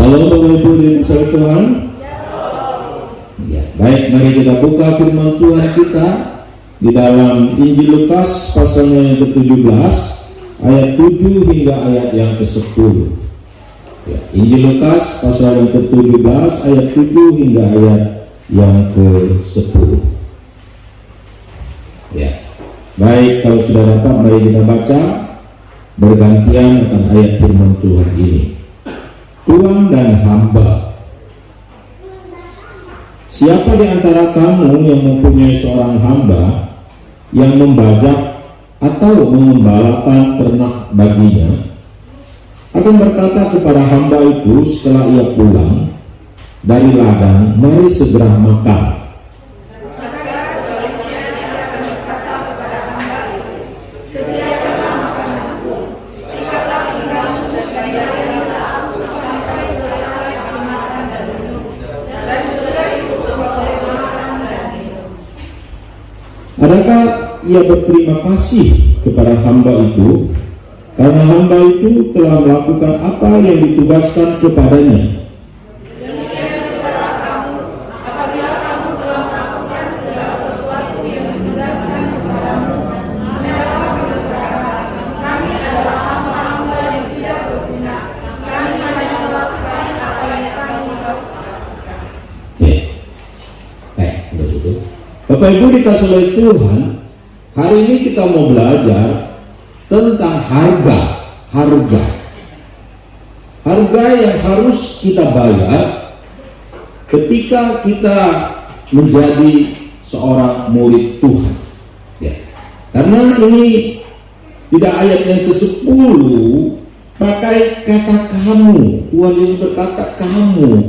Salam Bapak Ibu di dalam Tuhan. Ya, baik, mari kita buka firman Tuhan kita di dalam Injil Lukas pasalnya yang ke-17 ayat 7 hingga ayat yang ke-10. Ya, Injil Lukas pasal yang ke-17 ayat 7 hingga ayat yang ke-10. Ya. Baik, kalau sudah dapat mari kita baca bergantian akan ayat firman Tuhan ini. Tuan dan hamba. Siapa di antara kamu yang mempunyai seorang hamba yang membajak atau mengembalakan ternak baginya, akan berkata kepada hamba itu setelah ia pulang dari ladang, mari segera makan. Adakah ia berterima kasih kepada hamba itu karena hamba itu telah melakukan apa yang ditugaskan kepadanya? Apabila kamu telah melakukan segala sesuatu yang ditugaskan kepadamu, hendaklah berkata, kami adalah hamba-hamba yang tidak berguna. Kami hanya melakukan apa yang kami lakukan. Bapak Ibu dikasih oleh Tuhan, hari ini kita mau belajar tentang harga yang harus kita bayar ketika kita menjadi seorang murid Tuhan. Ya. Karena ini tidak ayat yang ke-10 pakai kata kamu. Tuhan Yesus berkata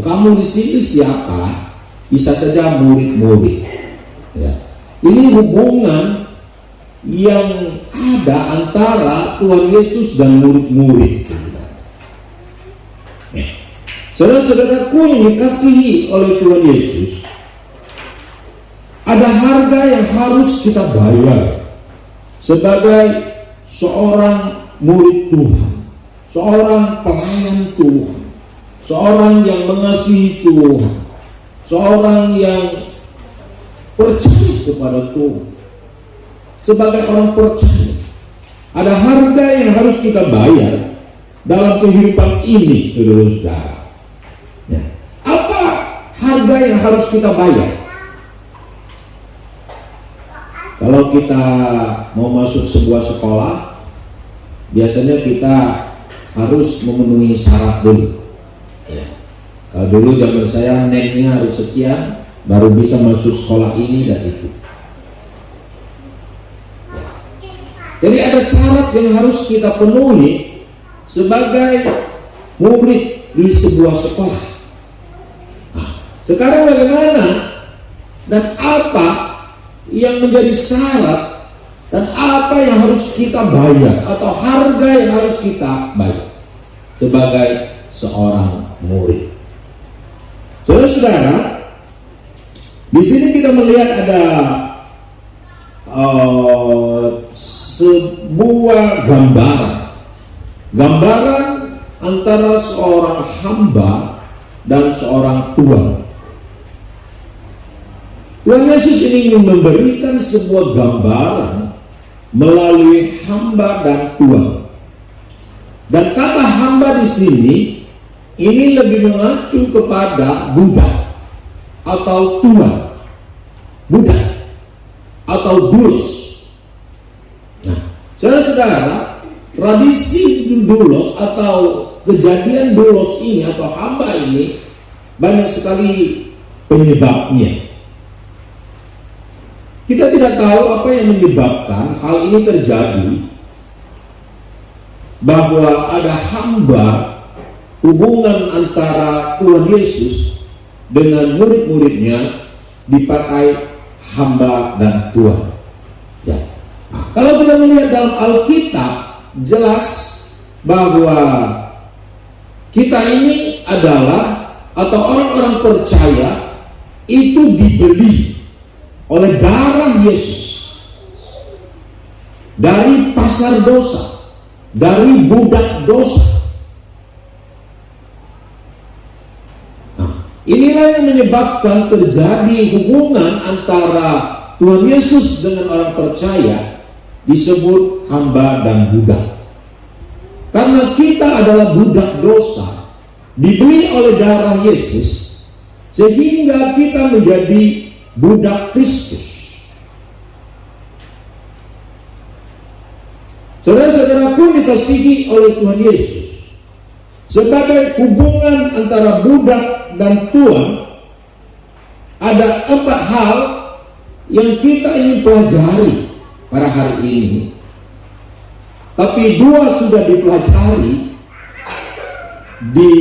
kamu di sini siapa? Bisa saja murid-murid. Ya. Ini hubungan yang ada antara Tuhan Yesus dan murid-murid. Ya. Saudara-saudaraku yang dikasihi oleh Tuhan Yesus, ada harga yang harus kita bayar sebagai seorang murid Tuhan, seorang pelayan Tuhan, seorang yang mengasihi Tuhan, seorang yang percaya kepada Tuhan. Sebagai orang percaya, ada harga yang harus kita bayar dalam kehidupan ini, saudara-saudara. Nah, apa harga yang harus kita bayar? Kalau kita mau masuk sebuah sekolah, biasanya kita harus memenuhi syarat dulu. Ya. Kalau dulu zaman saya NEM-nya harus sekian, baru bisa masuk sekolah ini dan itu. Ya. Jadi ada syarat yang harus kita penuhi sebagai murid di sebuah sekolah. Nah, sekarang bagaimana dan apa yang menjadi syarat dan apa yang harus kita bayar atau harga yang harus kita bayar sebagai seorang murid? Saudara-saudara, di sini kita melihat ada sebuah gambaran antara seorang hamba dan seorang tuan. Tuhan Yesus ingin memberikan sebuah gambaran melalui hamba dan tuan. Dan kata hamba di sini ini lebih mengacu kepada budak atau tuan, budak atau dulos. Nah, saudara-saudara, tradisi dulos atau kejadian dulos ini atau hamba ini banyak sekali penyebabnya. Kita tidak tahu apa yang menyebabkan hal ini terjadi, bahwa ada hamba, hubungan antara Tuhan Yesus dengan murid-muridnya dipakai hamba dan tuan. Ya. Nah, kalau kita melihat dalam Alkitab, jelas bahwa kita ini adalah atau orang-orang percaya itu dibeli oleh darah Yesus dari pasar dosa, dari budak dosa. Inilah yang menyebabkan terjadi hubungan antara Tuhan Yesus dengan orang percaya disebut hamba dan budak. Karena kita adalah budak dosa, dibeli oleh darah Yesus, sehingga kita menjadi budak Kristus. Saudara-saudaraku dikasihi oleh Tuhan Yesus, sebagai hubungan antara budak dan tuan, ada 4 hal yang kita ingin pelajari pada hari ini. Tapi 2 sudah dipelajari di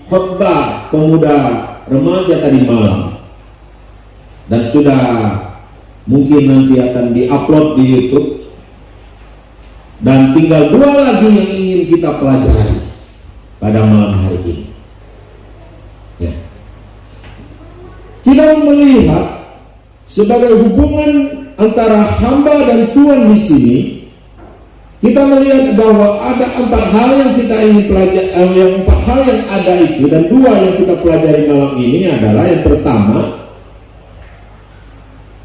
khotbah pemuda remaja tadi malam, dan sudah mungkin nanti akan diupload di YouTube. Dan tinggal 2 lagi yang ingin kita pelajari pada malam hari ini. Ya. Kita melihat sebagai hubungan antara hamba dan tuan di sini. Kita melihat bahwa ada 4 hal yang kita ingin pelajari, yang 4 hal yang ada itu, dan 2 yang kita pelajari malam ini adalah yang pertama,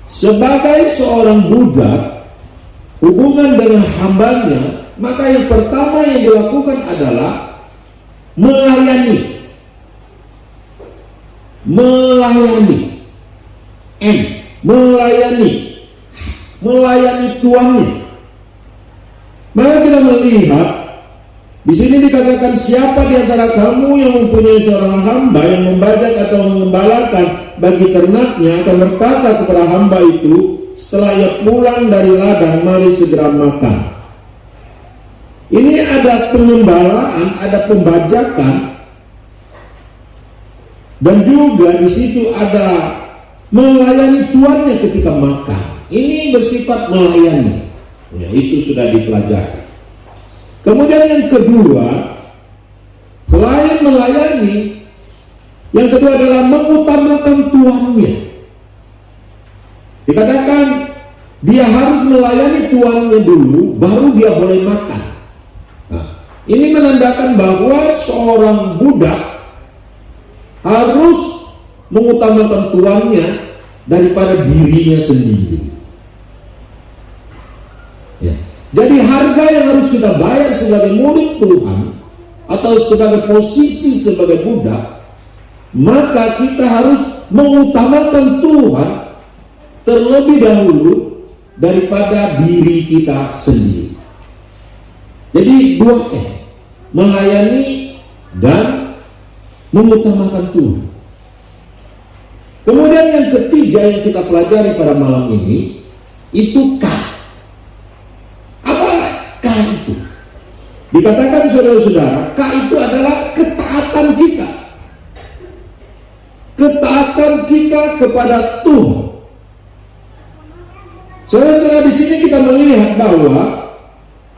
sebagai seorang budak hubungan dengan hambanya, maka yang pertama yang dilakukan adalah melayani. Melayani tuannya. Maka kita melihat di sini dikatakan, siapa di antara kamu yang mempunyai seorang hamba yang membajak atau mengembalakan bagi ternaknya akan berkata kepada hamba itu setelah ia pulang dari ladang, mari segera makan. Ini ada pengembalaan, ada pembajakan, dan juga di situ ada melayani tuannya ketika makan. Ini bersifat melayani. Ya, itu sudah dipelajari. Kemudian yang kedua, selain melayani, yang kedua adalah mengutamakan tuannya. Dikatakan dia harus melayani tuannya dulu, baru dia boleh makan. Nah, ini menandakan bahwa seorang budak harus mengutamakan tuannya daripada dirinya sendiri. Ya. Jadi harga yang harus kita bayar sebagai murid Tuhan atau sebagai posisi sebagai budak, maka kita harus mengutamakan Tuhan terlebih dahulu daripada diri kita sendiri. Jadi 2 melayani dan mengutamakan Tuhan. Kemudian yang ketiga yang kita pelajari pada malam ini, itu K. Apa K itu? Dikatakan saudara-saudara, K itu adalah ketaatan kita. Ketaatan kita kepada Tuhan. Saudara-saudara, di sini kita melihat bahwa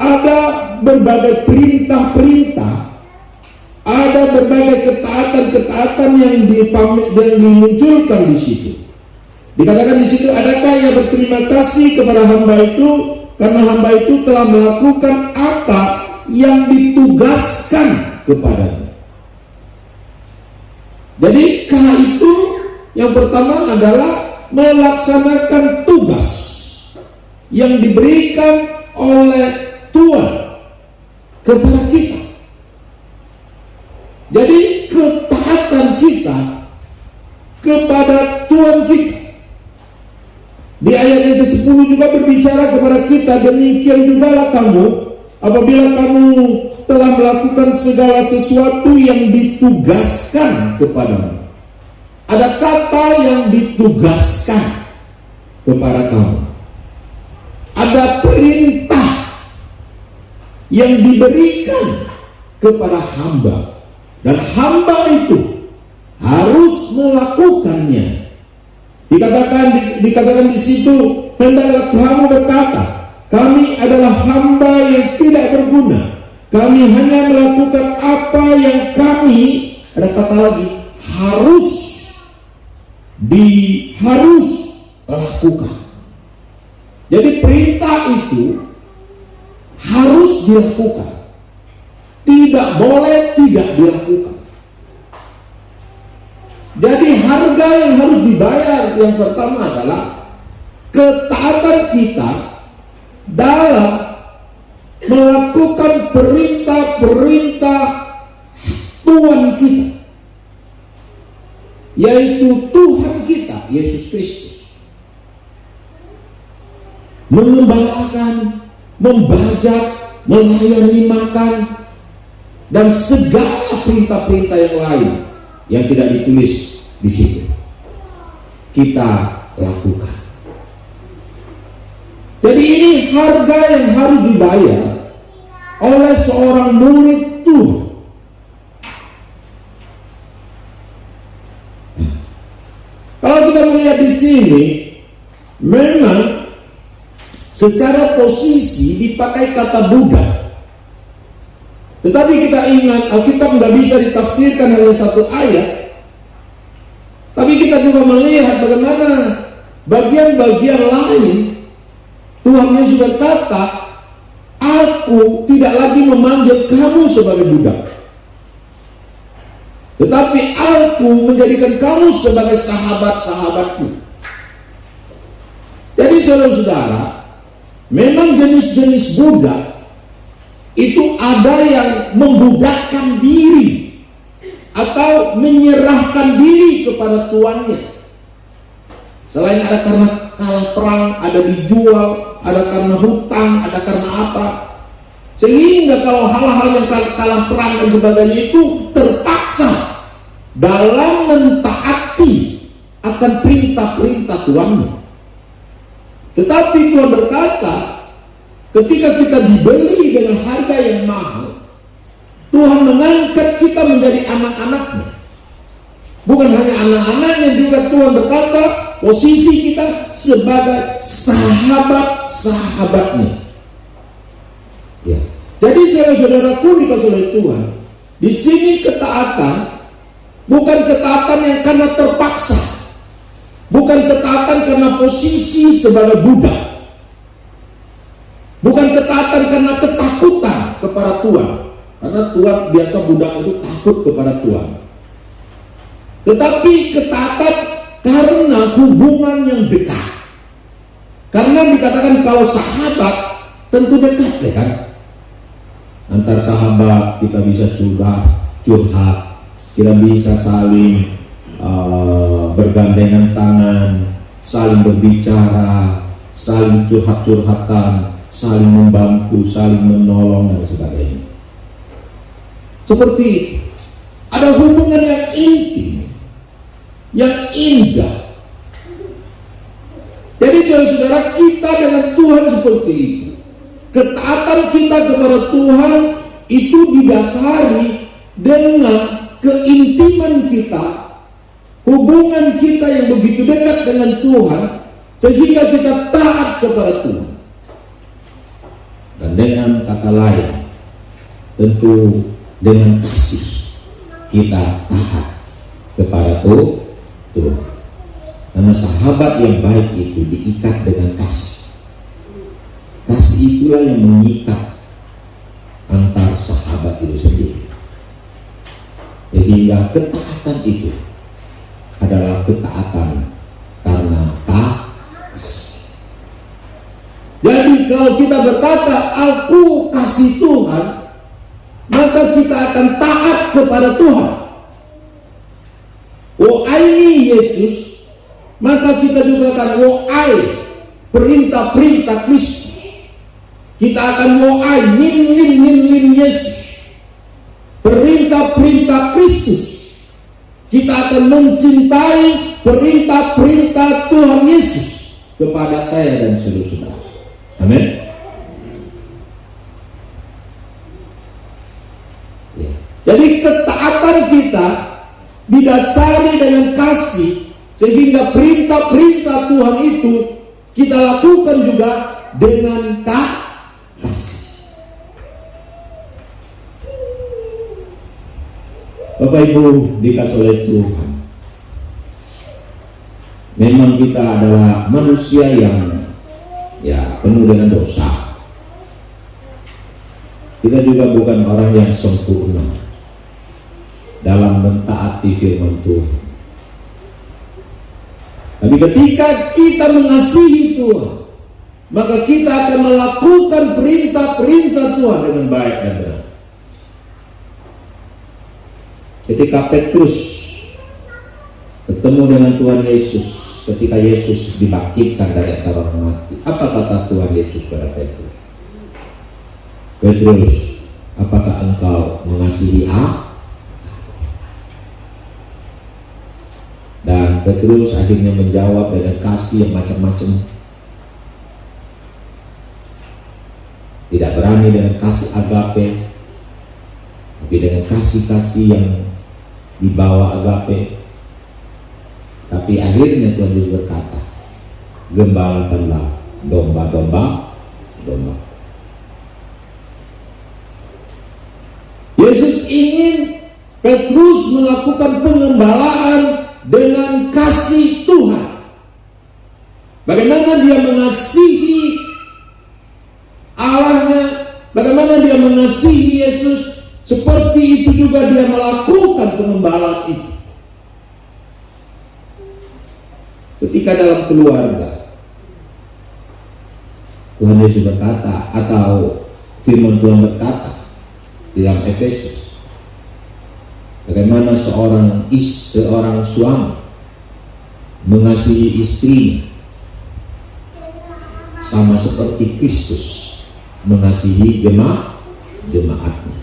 ada berbagai perintah-perintah, ada berbagai ketaatan-ketaatan yang dimunculkan di situ. Dikatakan di situ, adakah yang berterima kasih kepada hamba itu karena hamba itu telah melakukan apa yang ditugaskan kepadanya. Jadi K itu yang pertama adalah melaksanakan tugas yang diberikan oleh Tuhan kepada kita. Jadi ketaatan kita kepada Tuhan kita. Di ayat yang ke-10 juga berbicara kepada kita, demikian jugalah kamu apabila kamu telah melakukan segala sesuatu yang ditugaskan kepadamu. Ada kata yang ditugaskan kepada kamu. Ada perintah yang diberikan kepada hamba, dan hamba itu harus melakukannya. Dikatakan di situ, hendaklah kamu berkata, kami adalah hamba yang tidak berguna. Kami hanya melakukan apa yang kami, ada kata lagi, harus lakukan. Jadi perintah itu harus dilakukan, tidak boleh tidak dilakukan. Jadi harga yang harus dibayar yang pertama adalah ketaatan kita dalam melakukan perintah-perintah Tuhan kita, yaitu Tuhan kita Yesus Kristus. Mengembalakan, membajak, melayani makan, dan segala perintah-perintah yang lain yang tidak ditulis di situ kita lakukan. Jadi ini harga yang harus dibayar oleh seorang murid Tuhan. Kalau kita melihat di sini, memang secara posisi dipakai kata budak. Tetapi kita ingat, Alkitab nggak bisa ditafsirkan hanya satu ayat. Tapi kita juga melihat bagaimana bagian-bagian lain Tuhan Yesus berkata, aku tidak lagi memanggil kamu sebagai budak, tetapi aku menjadikan kamu sebagai sahabat-sahabatku. Jadi saudara-saudara, memang jenis-jenis budak itu ada yang membudakkan diri atau menyerahkan diri kepada tuannya. Selain ada karena kalah perang, ada dijual, ada karena hutang, ada karena apa. Sehingga kalau hal-hal yang kalah perang dan sebagainya itu terpaksa dalam mentaati akan perintah-perintah Tuhannya. Tetapi Tuhan berkata, ketika kita dibeli dengan harga yang mahal, Tuhan mengangkat kita menjadi anak-anaknya. Bukan hanya anak-anaknya, juga Tuhan berkata posisi kita sebagai sahabat-sahabatnya. Ya. Jadi saudara-saudaraku dikasih oleh Tuhan, di sini ketaatan bukan ketaatan yang karena terpaksa, bukan ketaatan karena posisi sebagai budak, bukan ketaatan karena ketakutan kepada Tuhan, karena Tuhan biasa budak itu takut kepada Tuhan. Tetapi ketaatan karena hubungan yang dekat. Karena dikatakan kalau sahabat tentu dekat, ya kan? Antar sahabat kita bisa curhat, kita bisa saling bergandengan tangan, saling berbicara, saling curhat-curhatan, saling membantu, saling menolong dan sebagainya. Seperti itu. Ada hubungan yang intim, yang indah. Jadi saudara-saudara, kita dengan Tuhan seperti itu. Ketaatan kita kepada Tuhan itu didasari dengan keintiman kita, hubungan kita yang begitu dekat dengan Tuhan, sehingga kita taat kepada Tuhan. Dan dengan kata lain, tentu dengan kasih kita taat kepada Tuhan. Karena sahabat yang baik itu diikat dengan kasih. Kasih itulah yang mengikat antar sahabat itu sendiri. Sehingga ketaatan itu adalah ketaatan karena kasih. Jadi kalau kita berkata aku kasih Tuhan, maka kita akan taat kepada Tuhan. Ini Yesus, maka kita juga akan perintah-perintah Kristus. Kita akan min Yesus, perintah-perintah Kristus. Kita akan mencintai perintah-perintah Tuhan Yesus kepada saya dan saudara-saudara. Amin. Ya. Jadi ketaatan kita didasari dengan kasih, sehingga perintah-perintah Tuhan itu kita lakukan juga dengan kasih. Bapak Ibu dikasih oleh Tuhan, memang kita adalah manusia yang penuh dengan dosa. Kita juga bukan orang yang sempurna dalam mentaati firman Tuhan. Tapi ketika kita mengasihi Tuhan, maka kita akan melakukan perintah-perintah Tuhan dengan baik dan benar. Ketika Petrus bertemu dengan Tuhan Yesus, ketika Yesus dibangkitkan dari antara orang mati, apa kata Tuhan Yesus pada Petrus? Petrus, apakah engkau mengasihi aku? Dan Petrus akhirnya menjawab dengan kasih yang macam-macam. Tidak berani dengan kasih agape, tapi dengan kasih-kasih yang dibawa agape. Tapi akhirnya Tuhan Yesus berkata, gembalakanlah domba-domba. Yesus ingin Petrus melakukan pengembalaan dengan kasih Tuhan. Bagaimana dia mengasihi Allahnya, bagaimana dia mengasihi Yesus, seperti itu juga dia melakukan pengembalaan itu. Ketika dalam keluarga, Tuhan Yesus berkata, atau firman Tuhan berkata di dalam Efesus, bagaimana seorang suami mengasihi istrinya sama seperti Kristus mengasihi jemaatnya.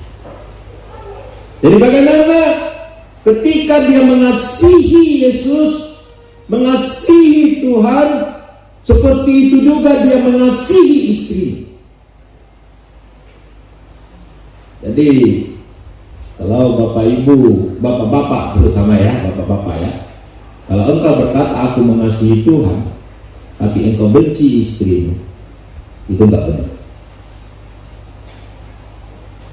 Jadi bagaimana ketika dia mengasihi Yesus, mengasihi Tuhan, seperti itu juga dia mengasihi istrinya. Jadi kalau Bapak Ibu, Bapak-bapak terutama ya, Bapak-bapak ya, kalau engkau berkata aku mengasihi Tuhan, tapi engkau benci istrimu, itu enggak benar.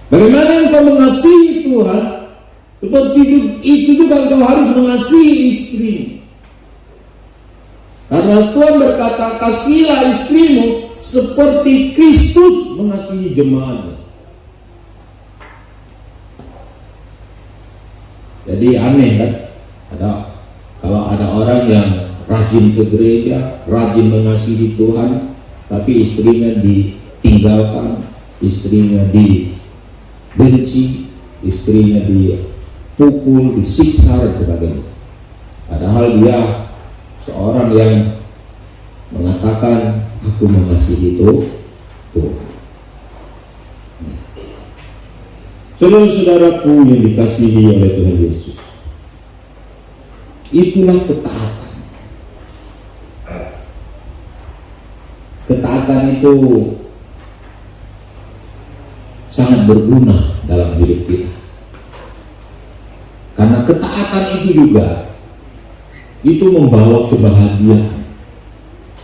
Bagaimana engkau mengasihi Tuhan, seperti itu juga engkau harus mengasihi istrimu. Karena Tuhan berkata, kasihilah istrimu seperti Kristus mengasihi jemaatnya. Jadi aneh kan, kalau ada orang yang rajin ke gereja, rajin mengasihi Tuhan, tapi istrinya ditinggalkan, istrinya dibenci, istrinya dipukul, disiksa dan sebagainya. Padahal dia seorang yang mengatakan aku mengasihi Tuhan. Saudara-saudaraku yang dikasihi oleh Tuhan Yesus, itulah ketaatan. Ketaatan itu sangat berguna dalam hidup kita. Karena ketaatan itu juga membawa kebahagiaan,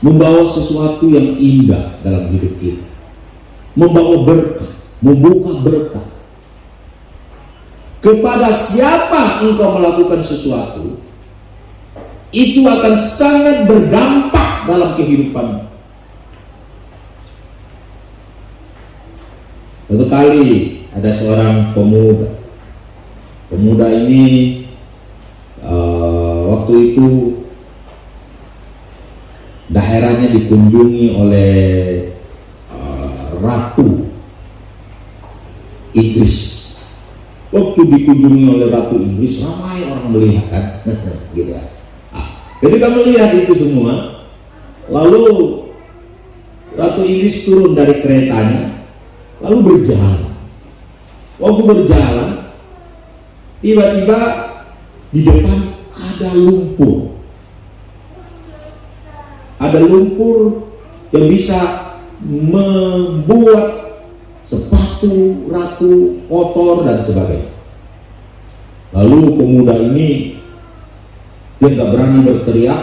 membawa sesuatu yang indah dalam hidup kita, membawa berkat, membuka berkat. Kepada siapa engkau melakukan sesuatu, itu akan sangat berdampak dalam kehidupanmu. Suatu kali ada seorang pemuda ini waktu itu daerahnya dikunjungi oleh Ratu Inggris. Waktu dikunjungi oleh Ratu Inggris, ramai orang melihat kan, gitu ya. Ketika melihat itu semua, lalu Ratu Inggris turun dari keretanya, lalu berjalan. Waktu berjalan, tiba-tiba di depan ada lumpur. Ada lumpur yang bisa membuat sepatu ratu kotor dan sebagainya. Lalu pemuda ini dia nggak berani berteriak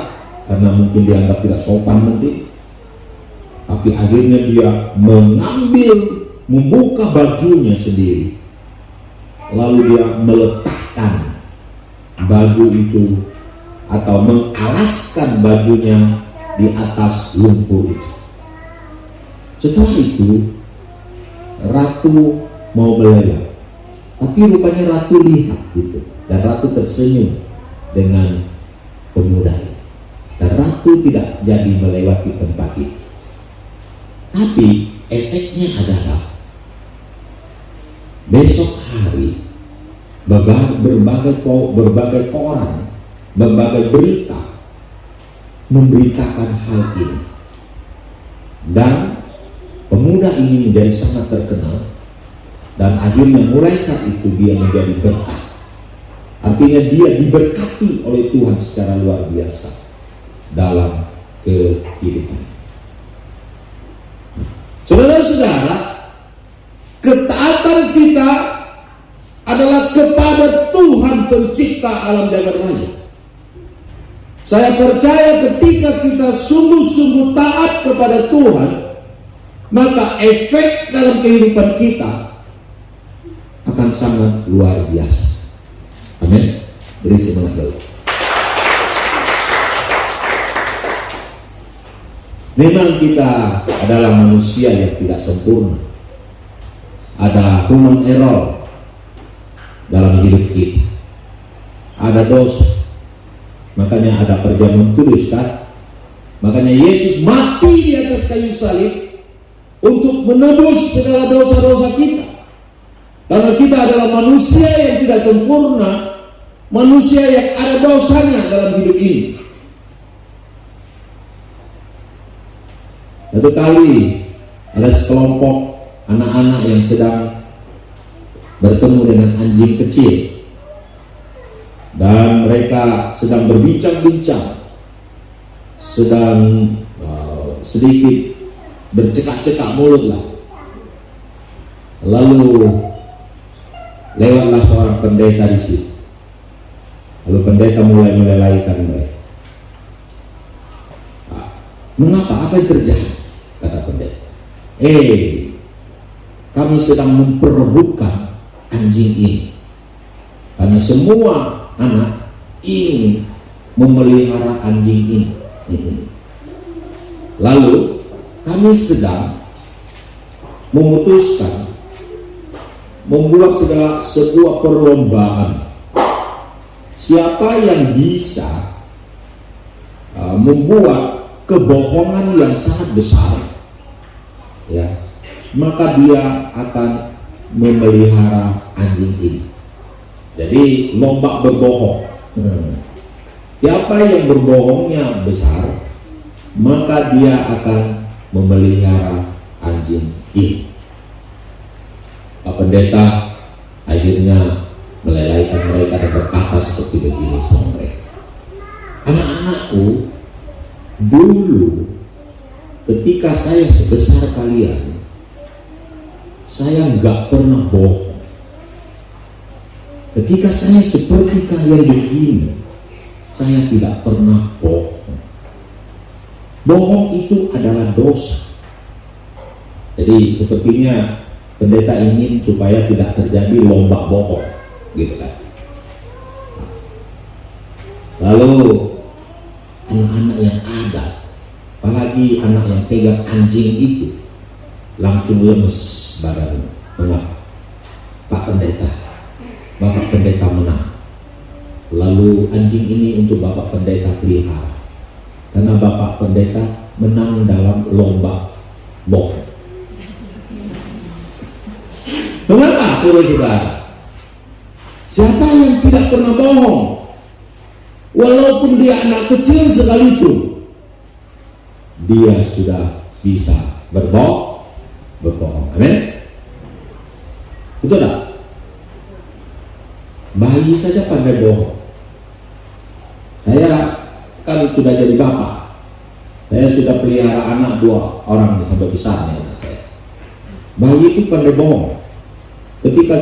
karena mungkin dianggap tidak sopan nanti. Tapi akhirnya dia membuka bajunya sendiri. Lalu dia meletakkan baju itu atau mengalaskan bajunya di atas lumpur itu. Setelah itu Ratu mau meleleh, tapi rupanya Ratu lihat gitu, dan Ratu tersenyum dengan pemuda ini. Dan ratu tidak jadi melewati tempat itu. Tapi efeknya adalah besok hari berbagai koran, berbagai berita memberitakan hal ini, dan pemuda ini menjadi sangat terkenal, dan akhirnya mulai saat itu dia menjadi berkat. Artinya dia diberkati oleh Tuhan secara luar biasa dalam kehidupan. Saudara-saudara, ketaatan kita adalah kepada Tuhan pencipta alam jagat raya. Saya percaya ketika kita sungguh-sungguh taat kepada Tuhan, maka efek dalam kehidupan kita akan sangat luar biasa. Amin. Beri semangat dulu. Memang kita adalah manusia yang tidak sempurna. Ada human error dalam hidup kita. Ada dosa. Makanya ada perjamuan kudus, kan? Makanya Yesus mati di atas kayu salib untuk menebus segala dosa-dosa kita. Karena kita adalah manusia yang tidak sempurna, manusia yang ada dosanya dalam hidup ini. Satu kali ada sekelompok anak-anak yang sedang bertemu dengan anjing kecil, dan mereka sedang berbincang-bincang, sedang sedikit bercekak-cekak mulut lah. Lalu lewatlah seorang pendeta di situ. Lalu pendeta mulai melelaikan mereka. Mengapa? Apa yang terjadi? Kata pendeta. Kami sedang memperebutkan anjing ini, karena semua anak ingin memelihara anjing ini. Lalu kami sedang memutuskan membuat sebuah perlombaan. Siapa yang bisa membuat kebohongan yang sangat besar, ya, maka dia akan memelihara anjing ini. Jadi lomba berbohong. Siapa yang berbohongnya besar, maka dia akan memelihara anjing ini. Pak pendeta akhirnya melelaikan mereka dan berkata seperti begini sama mereka. Anak-anakku, dulu ketika saya sebesar kalian, saya nggak pernah bohong. Ketika saya seperti kalian begini, saya tidak pernah bohong. Bohong itu adalah dosa. Jadi sepertinya pendeta ingin supaya tidak terjadi lomba bohong, gitu kan. Lalu anak-anak yang ada, apalagi anak yang pegang anjing itu, langsung lemes badannya. Mengapa? Pak pendeta, Bapak pendeta menang. Lalu anjing ini untuk Bapak pendeta pelihara, karena Bapak pendeta menang dalam lomba bohong. Mengapa, saudara-saudara? Siapa yang tidak pernah bohong? Walaupun dia anak kecil sekalipun, dia sudah bisa berbohong. Amin. Betul tak? Bayi saja pandai bohong. Saya kan sudah jadi bapak. Saya sudah pelihara anak 2 orang nih, sampai besarnya anak saya. Bayi itu pandai bohong. Ketika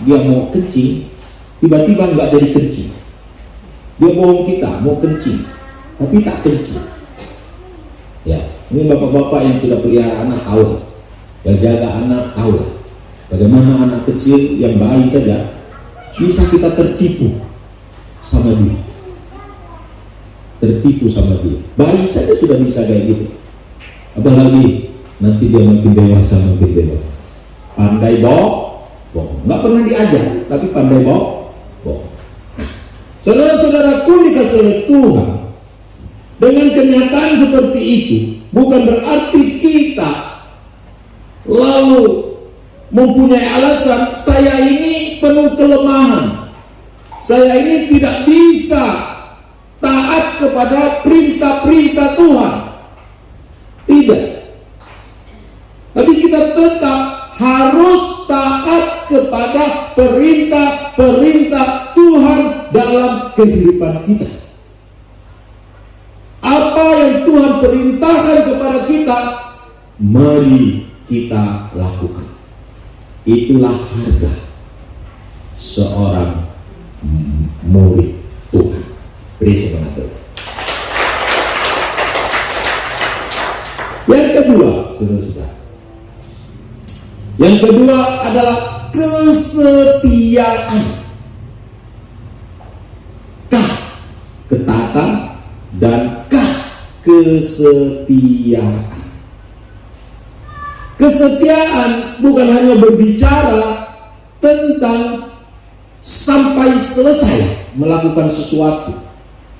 dia mau kencing, tiba-tiba nggak jadi kencing. Dia bohong kita mau kencing, tapi tak kencing. Ya, ini bapak-bapak yang sudah pelihara anak tahu lah, yang jaga anak tahu lah, bagaimana anak kecil yang bayi saja bisa kita tertipu sama dia. Tertipu sama dia. Bayi saja sudah bisa kayak gitu. Apalagi nanti dia makin dewasa. Pandai bohong. Nggak pernah diajar, tapi pandai bohong. Saudara-saudaraku dikasih oleh Tuhan, Dengan kenyataan seperti itu, bukan berarti kita lalu mempunyai alasan, saya ini penuh kelemahan, saya ini tidak bisa taat kepada perintah-perintah Tuhan. Tidak. Tapi kita tetap harus taat kepada perintah-perintah Tuhan dalam kehidupan kita. Apa yang Tuhan perintahkan kepada kita, mari kita lakukan. Itulah harga seorang murid Tuhan. Beri semangat. Yang kedua, saudara-saudara, yang kedua adalah kesetiaan. Ketaatan dan kesetiaan. Kesetiaan bukan hanya berbicara tentang sampai selesai melakukan sesuatu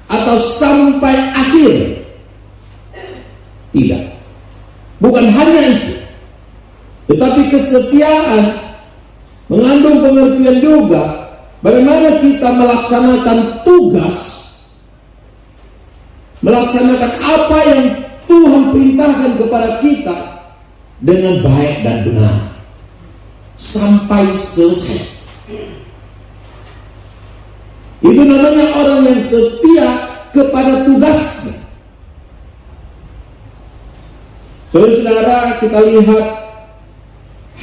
atau sampai akhir. Tidak. Bukan hanya itu. Tetapi kesetiaan mengandung pengertian juga bagaimana kita melaksanakan tugas, melaksanakan apa yang Tuhan perintahkan kepada kita dengan baik dan benar sampai selesai. Itu namanya orang yang setia kepada tugasnya. Saudara-saudara, kita lihat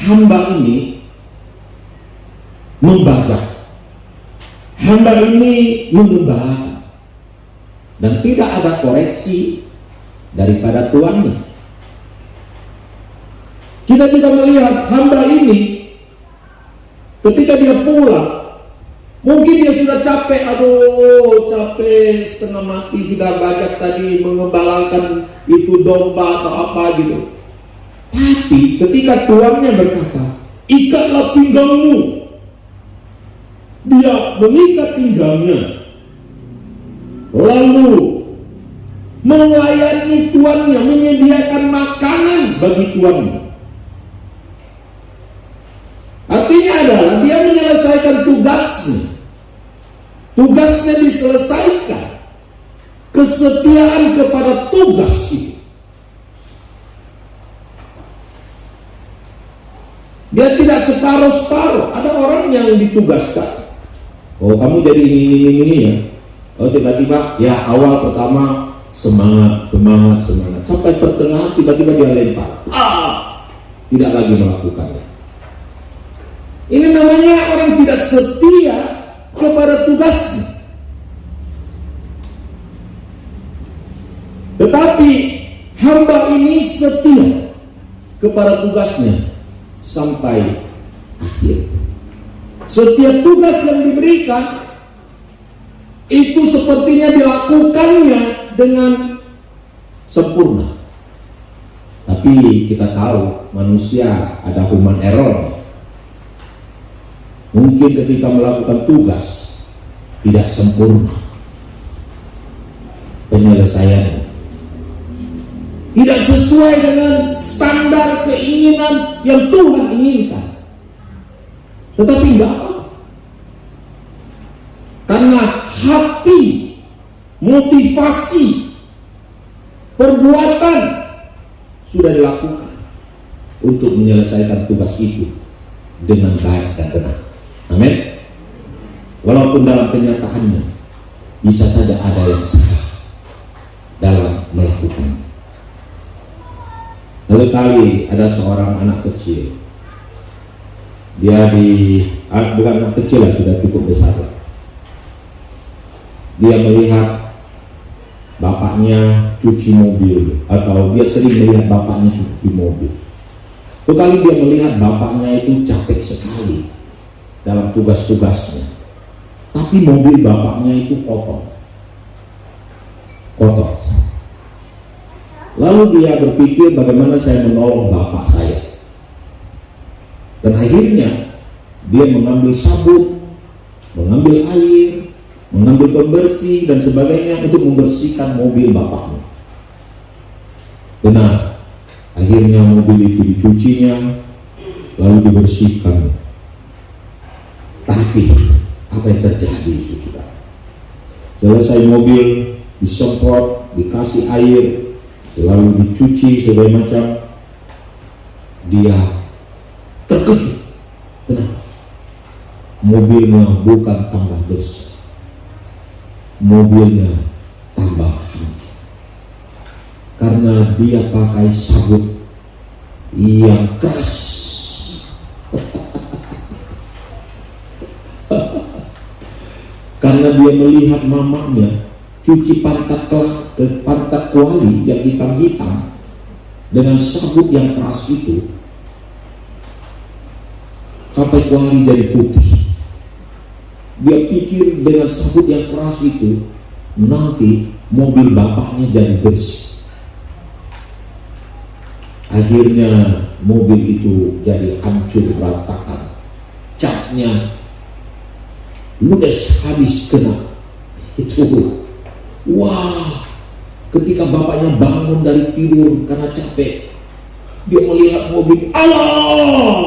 hamba ini membajak, hamba ini mengembalakan, dan tidak ada koreksi daripada tuannya. Kita juga melihat hamba ini ketika dia pulang, mungkin dia sudah capek, capek setengah mati, sudah bajak tadi mengembalakan itu domba atau apa gitu. Tapi ketika tuannya berkata, ikatlah pinggangmu, dia mengikat pinggangnya, lalu melayani tuannya, menyediakan makanan bagi tuannya. Artinya adalah dia menyelesaikan tugasnya. Tugasnya diselesaikan. Kesetiaan kepada tugas itu. Dia tidak separuh-separuh. Ada orang yang ditugaskan, oh kamu jadi ini ya. Oh tiba-tiba ya awal pertama semangat. Sampai pertengahan tiba-tiba dia lempar. Tidak lagi melakukannya. Ini namanya orang tidak setia kepada tugasnya. Tetapi hamba ini setia kepada tugasnya sampai akhir. Setiap tugas yang diberikan itu sepertinya dilakukannya dengan sempurna. Tapi kita tahu manusia ada human error. Mungkin ketika melakukan tugas tidak sempurna penyelesaiannya, tidak sesuai dengan standar keinginan yang Tuhan inginkan. Tetapi enggak apa-apa, karena hati, motivasi, perbuatan sudah dilakukan untuk menyelesaikan tugas itu dengan baik dan benar. Amin. Walaupun dalam kenyataannya bisa saja ada yang salah dalam melakukannya. Lalu kali ada seorang anak kecil, dia bukan anak kecil lah, sudah cukup besar lah. Dia melihat bapaknya cuci mobil, atau dia sering melihat bapaknya cuci mobil. Itu kali dia melihat bapaknya itu capek sekali dalam tugas-tugasnya, tapi mobil bapaknya itu kotor. Lalu dia berpikir bagaimana saya menolong bapak saya, dan akhirnya dia mengambil sabun, mengambil air, mengambil pembersih dan sebagainya untuk membersihkan mobil bapaknya. Benar, akhirnya mobil itu dicucinya, lalu dibersihkan. Tapi apa yang terjadi, sudah? Selesai mobil disemprot, dikasih air, lalu dicuci segala macam, dia terkejut. Kenapa? Mobilnya bukan tambah bersih, mobilnya tambah hancur, karena dia pakai sabut yang keras. Karena dia melihat mamanya cuci pantat kuali yang hitam-hitam dengan sabut yang keras itu sampai kuali jadi putih. Dia pikir dengan sabut yang keras itu nanti mobil bapaknya jadi bersih. Akhirnya mobil itu jadi hancur berantakan, catnya ludes habis kena. Itu wah, ketika bapaknya bangun dari tidur karena capek, dia melihat mobil, alamak,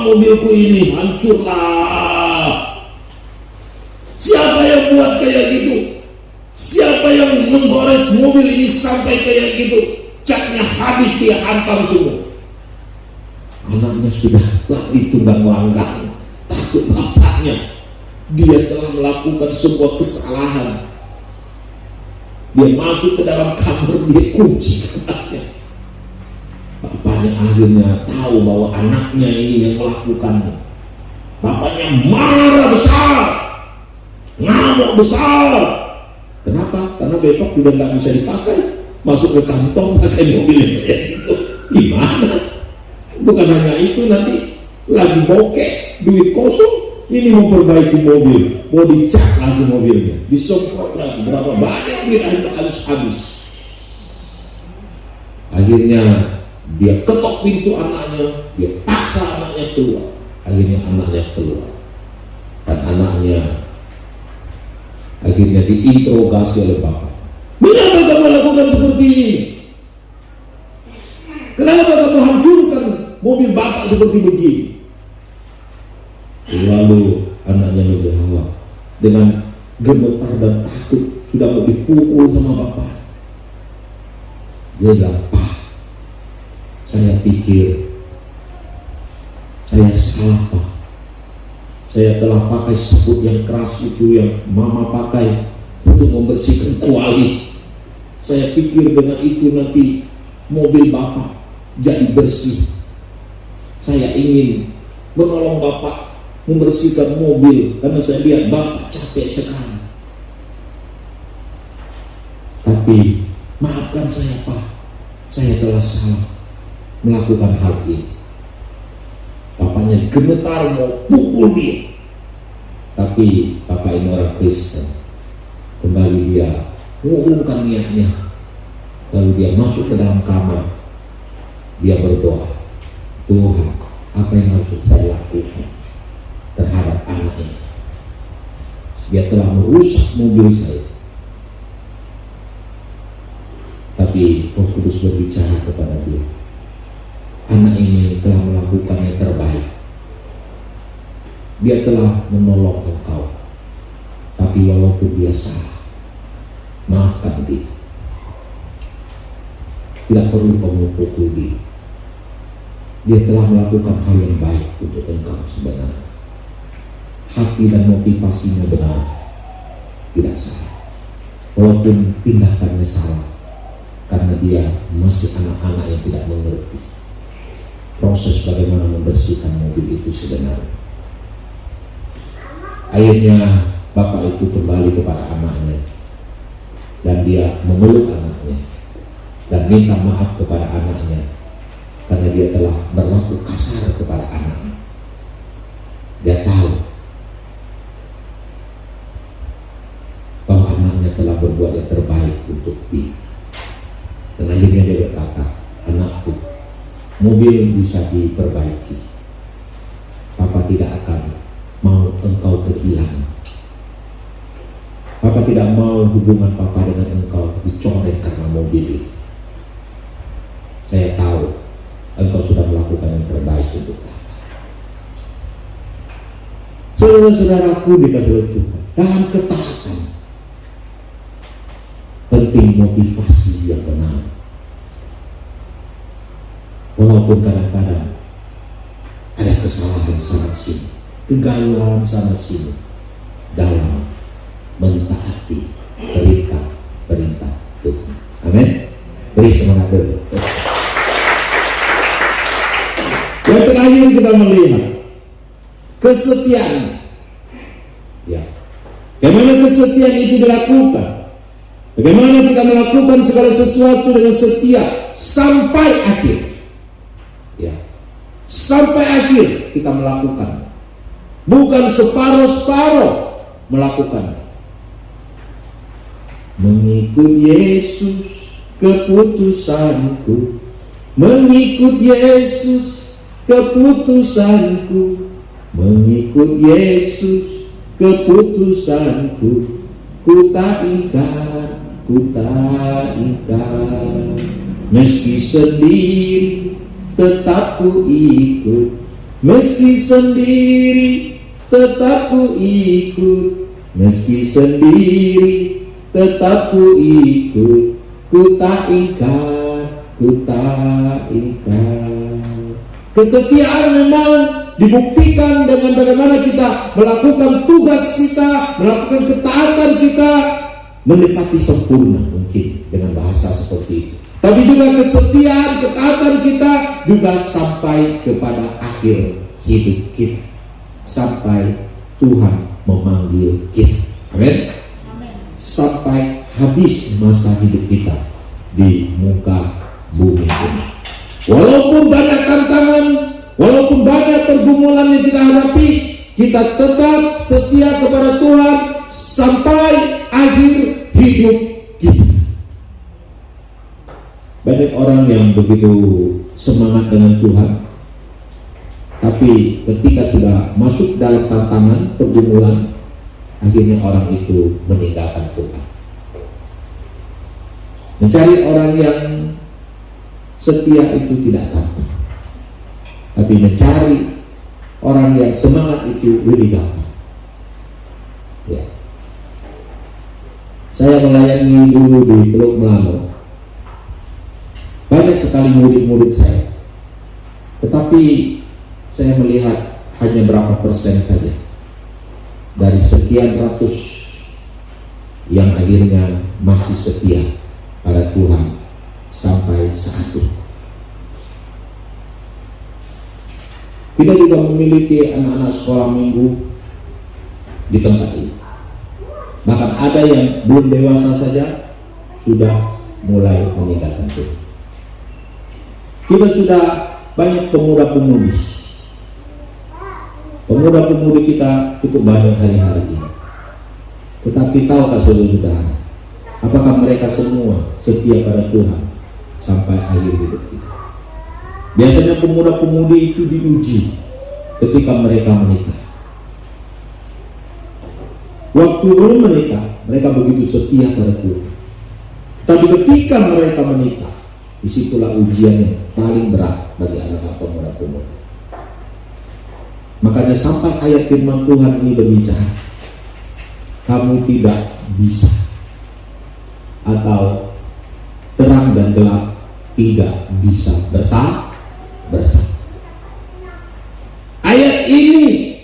mobilku ini hancurlah. Siapa yang buat kayak gitu? Siapa yang menggores mobil ini sampai kayak gitu? Catnya habis, dia hantam semua. Anaknya sudah lari tunggang langgang, takut bapaknya. Dia telah melakukan sebuah kesalahan. Dia masuk ke dalam kamar, dia kunci kamarnya. Bapaknya akhirnya tahu bahwa anaknya ini yang melakukannya. Bapaknya marah besar, ngamuk besar. Kenapa? Karena besok sudah nggak bisa dipakai. Masuk ke kantong pakai mobil yang kayak gitu. Gimana? Bukan hanya itu, nanti lagi bokeh, duit kosong, ini mau perbaiki mobil, mau dicat lagi mobilnya, disemprot lagi, berapa banyak duit harus habis. Akhirnya dia ketok pintu anaknya, dia paksa anaknya keluar. Akhirnya anaknya keluar, dan anaknya akhirnya diinterogasi oleh bapak. Mengapa kamu lakukan seperti ini? Kenapa kamu hancurkan mobil bapak seperti begini? Lalu anaknya menjawab dengan gemetar dan takut, sudah mau dipukul sama bapak. Dia bilang, Pak, saya pikir saya salah, Pak. Saya telah pakai sabut yang keras itu yang mama pakai untuk membersihkan kuali. Saya pikir dengan itu nanti mobil bapak jadi bersih. Saya ingin menolong bapak membersihkan mobil karena saya lihat bapak capek sekali. Tapi maafkan saya, Pak, saya telah salah melakukan hal ini. Bapaknya gemetar mau pukul dia, tapi bapak ini orang Kristen. Kembali dia mengurungkan niatnya, lalu dia masuk ke dalam kamar. Dia berdoa, Tuhan, apa yang harus saya lakukan terhadap anak ini? Dia telah merusak mobil saya. Tapi Roh Kudus berbicara kepada dia, anak ini telah melakukan yang terbaik. Dia telah menolong engkau, tapi walaupun dia salah, maafkan dia. Tidak perlu kamu pukul dia. Dia telah melakukan hal yang baik untuk engkau sebenarnya. Hati dan motivasinya benar, tidak salah. Walaupun tindakannya salah, karena dia masih anak-anak yang tidak mengerti proses bagaimana membersihkan mobil itu sebenarnya. Akhirnya bapak itu kembali kepada anaknya, dan dia memeluk anaknya dan minta maaf kepada anaknya karena dia telah berlaku kasar kepada anaknya. Dia tahu bahwa anaknya telah berbuat yang terbaik untuk dia. Dan akhirnya dia berkata, anakku, mobil bisa diperbaiki. Papa tidak akan mau engkau kehilangan. Papa tidak mau hubungan Papa dengan engkau dicoreng karena mobil ini. Saya tahu engkau sudah melakukan yang terbaik untuk Papa. Saudara-saudaraku dikasih oleh Tuhan, dalam ketaatan penting motivasi yang benar. Walaupun kadang-kadang ada kesalahan sana sini, kegagalan sana sini dalam mentaati perintah Tuhan. Amin. Beri semangat dulu. Yang terakhir kita melihat kesetiaan. Ya. Bagaimana kesetiaan itu dilakukan? Bagaimana kita melakukan segala sesuatu dengan setia sampai akhir? Ya. Sampai akhir kita melakukan. Bukan separuh-separuh melakukan. Mengikut Yesus keputusanku, mengikut Yesus keputusanku, mengikut Yesus keputusanku, ku tak ingkar, ku tak ingkar. Meski sendiri tetap ku ikut, meski sendiri tetap ku ikut, meski sendiri tetap ku ikut, ku tak ingkar, ku tak ingkar. Kesetiaan memang dibuktikan dengan bagaimana kita melakukan tugas kita, melakukan ketaatan kita, mendekati sempurna mungkin dengan bahasa seperti itu. Tapi juga kesetiaan, ketaatan kita juga sampai kepada akhir hidup kita, sampai Tuhan memanggil kita. Amin. Sampai habis masa hidup kita di muka bumi ini. Walaupun banyak tantangan, walaupun banyak pergumulan yang kita hadapi, kita tetap setia kepada Tuhan sampai akhir hidup kita. Banyak orang yang begitu semangat dengan Tuhan, tapi ketika sudah masuk dalam tantangan, pergumulan, akhirnya orang itu meninggalkan Tuhan. Mencari orang yang setia itu tidak gampang, tapi mencari orang yang semangat itu lebih gampang. Ya. Saya melayani dulu di Teluk Melano, banyak sekali murid-murid saya, tetapi saya melihat hanya berapa persen saja dari sekian ratus yang akhirnya masih setia pada Tuhan sampai saat ini. Kita juga memiliki anak-anak sekolah minggu di tempat ini. Bahkan ada yang belum dewasa saja sudah mulai meninggalkan Tuhan. Kita sudah banyak pemuda-pemudi. Pemuda-pemudi kita cukup banyak hari-hari ini. Tetapi tahukah saudara-saudara, apakah mereka semua setia pada Tuhan sampai akhir hidup kita? Biasanya pemuda-pemudi itu diuji ketika mereka menikah. Waktu belum menikah, mereka begitu setia pada Tuhan. Tapi ketika mereka menikah, disitulah ujiannya paling berat bagi anak-anak pemuda-pemudi. Makanya sampai ayat firman Tuhan ini berbicara, kamu tidak bisa, atau terang dan gelap tidak bisa bersama. Ayat ini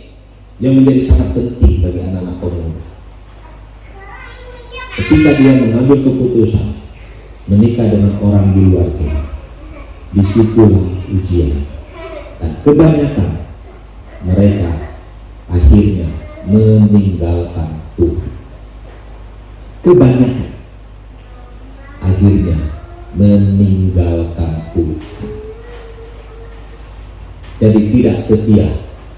yang menjadi sangat penting bagi anak-anak pemuda. Ketika dia mengambil keputusan menikah dengan orang di luar sana, disitulah ujian, dan kebanyakan mereka akhirnya meninggalkan Tuhan. Kebanyakan akhirnya meninggalkan Tuhan. Jadi tidak setia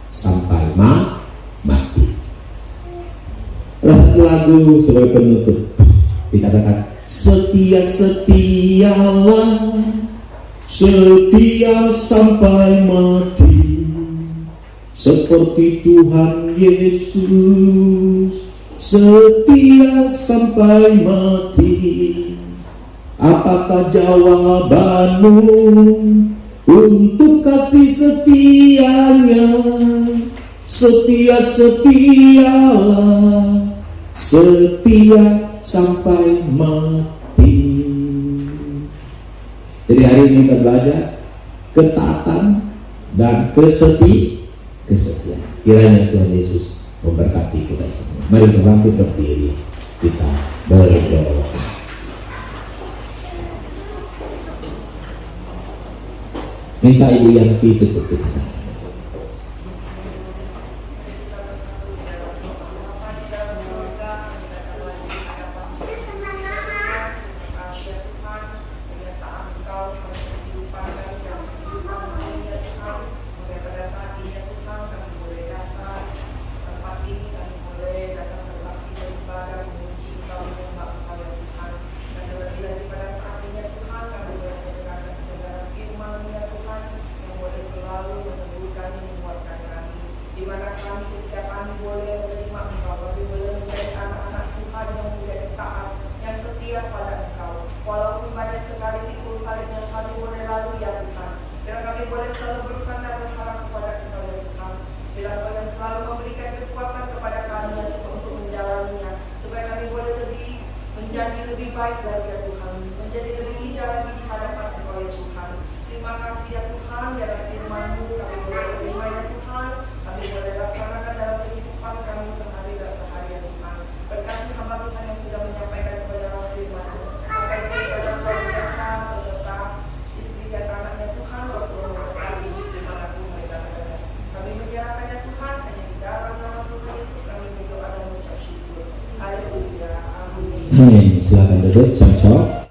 sampai mati. Ada satu lagu sebagai penutup dikatakan, setia-setialah, setia sampai mati, seperti Tuhan Yesus setia sampai mati. Apakah jawabanmu untuk kasih setianya? Setia-setialah, setia sampai mati. Jadi hari ini kita belajar ketaatan dan kesetiaan. Kiranya Tuhan Yesus memberkati kita semua. Mari kita bangkit berdiri, kita berdoa. Minta Ibu Yanti tutup kita. Menjadi lebih baik lagi ya Tuhan, menjadi lebih indah lagi di hadapan Engkau ya Tuhan. Terima kasih ya Tuhan, dalam firman-Mu kami boleh terima ya Tuhan, kami boleh laksanakan dalam kehidupan kami sehari dan sehari ya Tuhan. Berkati hamba Tuhan yang sudah menyampaikan kepada firman-Mu, sampai kepada keluarga beserta istri dan anaknya Tuhan, Rasulullah berkati dimanapun mereka berada. Kami menyerahkan ya Tuhan, hanya di dalam nama Tuhan Yesus kami berdoa dan mengucap syukur. Haleluya. Amin. Silakan duduk, Cangcok.